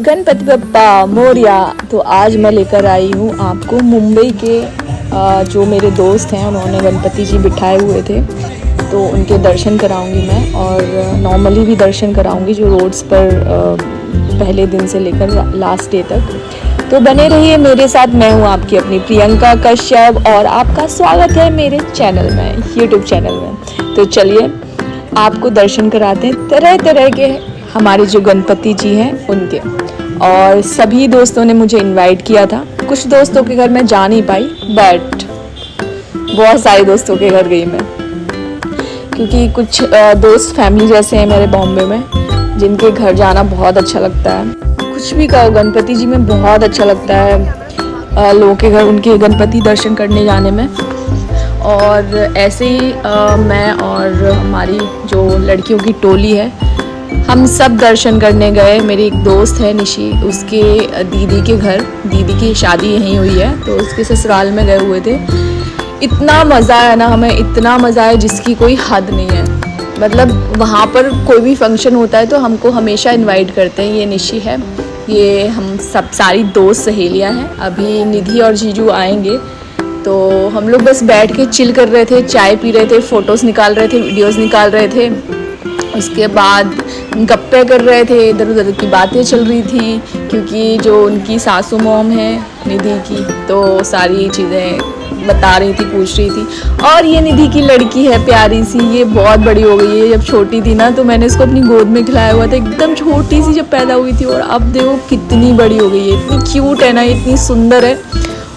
गणपति बप्पा मोरया। तो आज मैं लेकर आई हूँ आपको मुंबई के जो मेरे दोस्त हैं उन्होंने गणपति जी बिठाए हुए थे, तो उनके दर्शन कराऊंगी मैं, और नॉर्मली भी दर्शन कराऊंगी जो रोड्स पर पहले दिन से लेकर लास्ट डे तक। तो बने रहिए मेरे साथ। मैं हूँ आपकी अपनी प्रियंका कश्यप और आपका स्वागत है मेरे चैनल में, यूट्यूब चैनल में। तो चलिए आपको दर्शन कराते हैं तरह तरह के हमारे जो गणपति जी हैं उनके। और सभी दोस्तों ने मुझे इनवाइट किया था। कुछ दोस्तों के घर मैं जा नहीं पाई, बट बहुत सारे दोस्तों के घर गई मैं, क्योंकि कुछ दोस्त फैमिली जैसे हैं मेरे बॉम्बे में, जिनके घर जाना बहुत अच्छा लगता है। कुछ भी कहो, गणपति जी में बहुत अच्छा लगता है लोगों के घर उनके गणपति दर्शन करने जाने में। और ऐसे ही मैं और हमारी जो लड़कियों की टोली है, हम सब दर्शन करने गए। मेरी एक दोस्त है निशी, उसके दीदी के घर, दीदी की शादी यहीं हुई है, तो उसके ससुराल में गए हुए थे। इतना मज़ा आया ना हमें, इतना मज़ा आया जिसकी कोई हद नहीं है। मतलब वहाँ पर कोई भी फंक्शन होता है तो हमको हमेशा इनवाइट करते हैं। ये निशी है, ये हम सब सारी दोस्त सहेलियाँ हैं। अभी निधि और जीजू आएंगे, तो हम लोग बस बैठ के चिल कर रहे थे, चाय पी रहे थे, फ़ोटोज़ निकाल रहे थे, वीडियोज़ निकाल रहे थे। उसके बाद गप्पे कर रहे थे, इधर उधर की बातें चल रही थी, क्योंकि जो उनकी सासू मॉम है निधि की, तो सारी चीज़ें बता रही थी, पूछ रही थी। और ये निधि की लड़की है प्यारी सी, ये बहुत बड़ी हो गई है। जब छोटी थी ना तो मैंने इसको अपनी गोद में खिलाया हुआ था, एकदम छोटी सी जब पैदा हुई थी, और अब देखो कितनी बड़ी हो गई है। इतनी क्यूट है ना, इतनी सुंदर है,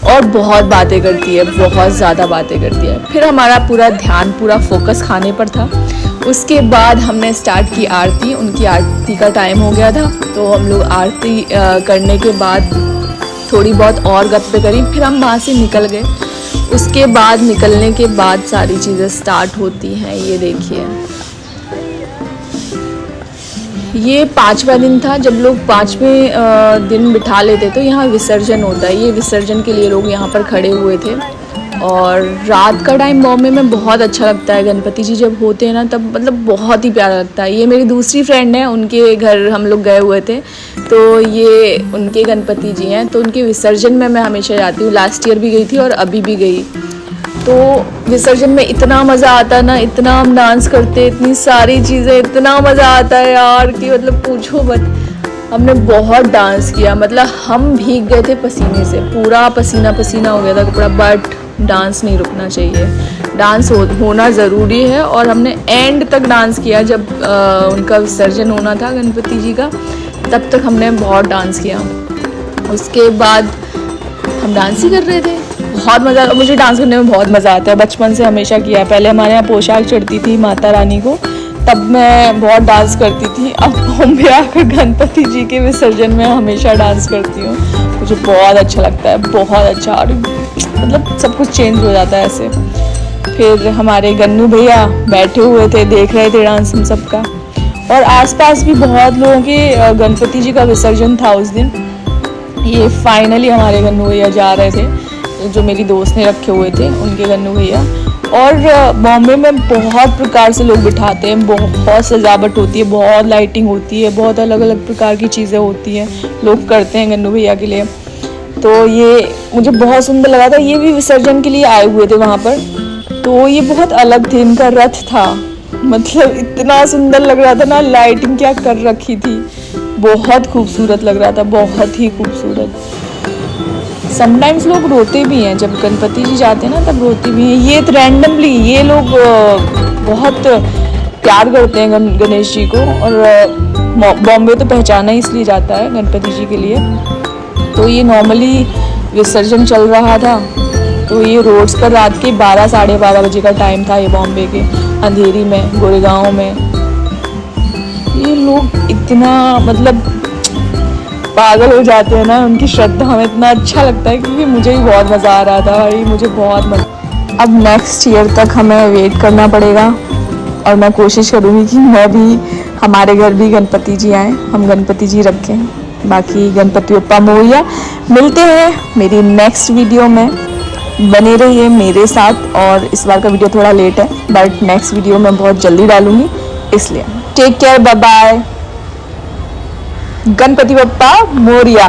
और बहुत बातें करती है, बहुत ज़्यादा बातें करती है। फिर हमारा पूरा ध्यान, पूरा फोकस खाने पर था। उसके बाद हमने स्टार्ट की आरती। उनकी आरती का टाइम हो गया था, तो हम लोग आरती करने के बाद थोड़ी बहुत और गप्पे करी, फिर हम वहाँ से निकल गए। उसके बाद निकलने के बाद सारी चीज़ें स्टार्ट होती हैं। ये देखिए, ये 5वां दिन था। जब लोग 5वें दिन बिठा लेते तो यहाँ विसर्जन होता है। ये विसर्जन के लिए लोग यहाँ पर खड़े हुए थे। और रात का टाइम बॉम्बे में बहुत अच्छा लगता है। गणपति जी जब होते हैं ना, तब मतलब बहुत ही प्यारा लगता है। ये मेरी दूसरी फ्रेंड है, उनके घर हम लोग गए हुए थे, तो ये उनके गणपति जी हैं, तो उनके विसर्जन में मैं हमेशा जाती हूँ। लास्ट ईयर भी गई थी और अभी भी गई। तो विसर्जन में इतना मज़ा आता है ना, इतना हम डांस करते, इतनी सारी चीज़ें, इतना मज़ा आता है यार कि मतलब पूछो मत। हमने बहुत डांस किया, मतलब हम भीग गए थे पसीने से, पूरा पसीना पसीना हो गया था कपड़ा। बट डांस नहीं रुकना चाहिए, डांस होना ज़रूरी है। और हमने एंड तक डांस किया। जब उनका विसर्जन होना था गणपति जी का, तब तक हमने बहुत डांस किया। उसके बाद हम डांस ही कर रहे थे, बहुत मज़ा। मुझे डांस करने में बहुत मज़ा आता है, बचपन से हमेशा किया है। पहले हमारे यहाँ पोशाक चढ़ती थी माता रानी को, तब मैं बहुत डांस करती थी। अब बॉम्बे आकर गणपति जी के विसर्जन में हमेशा डांस करती हूँ। मुझे बहुत अच्छा लगता है, बहुत अच्छा। और मतलब सब कुछ चेंज हो जाता है ऐसे। फिर हमारे गन्नू भैया बैठे हुए थे, देख रहे थे डांस हम सबका। और आसपास भी बहुत लोगों के गणपति जी का विसर्जन था उस दिन। ये फाइनली हमारे गन्नू भैया जा रहे थे, जो मेरी दोस्त ने रखे हुए थे, उनके गन्नू भैया। और बॉम्बे में बहुत प्रकार से लोग बिठाते हैं, बहुत सजावट होती है, बहुत लाइटिंग होती है, बहुत अलग अलग प्रकार की चीज़ें होती हैं, लोग करते हैं गन्नू भैया के लिए। तो ये मुझे बहुत सुंदर लगा था। ये भी विसर्जन के लिए आए हुए थे वहाँ पर, तो ये बहुत अलग थे। इनका रथ था, मतलब इतना सुंदर लग रहा था ना, लाइटिंग क्या कर रखी थी, बहुत खूबसूरत लग रहा था, बहुत ही खूबसूरत। समटाइम्स लोग रोते भी हैं जब गणपति जी जाते हैं ना, तब रोते भी हैं। ये रैंडमली ये लोग बहुत प्यार करते हैं गणेश जी को, और बॉम्बे तो पहचाना ही इसलिए जाता है गणपति जी के लिए। तो ये नॉर्मली विसर्जन चल रहा था, तो ये रोड्स पर रात के 12 साढ़े 12 बजे का टाइम था। ये बॉम्बे के अंधेरी में, गोरेगांव में, ये लोग इतना मतलब पागल हो जाते हैं ना, उनकी श्रद्धा हमें इतना अच्छा लगता है, क्योंकि मुझे भी बहुत मज़ा आ रहा था भाई, मुझे बहुत मज़ा। अब नेक्स्ट ईयर तक हमें वेट करना पड़ेगा, और मैं कोशिश करूँगी कि मैं भी, हमारे घर भी गणपति जी आएँ, हम गणपति जी रखें। बाकी गणपति बप्पा मोरया। मिलते हैं मेरी नेक्स्ट वीडियो में, बने रहिए मेरे साथ। और इस बार का वीडियो थोड़ा लेट है, बट नेक्स्ट वीडियो मैं बहुत जल्दी डालूँगी, इसलिए take care, bye bye. Ganpati Bappa Moriya.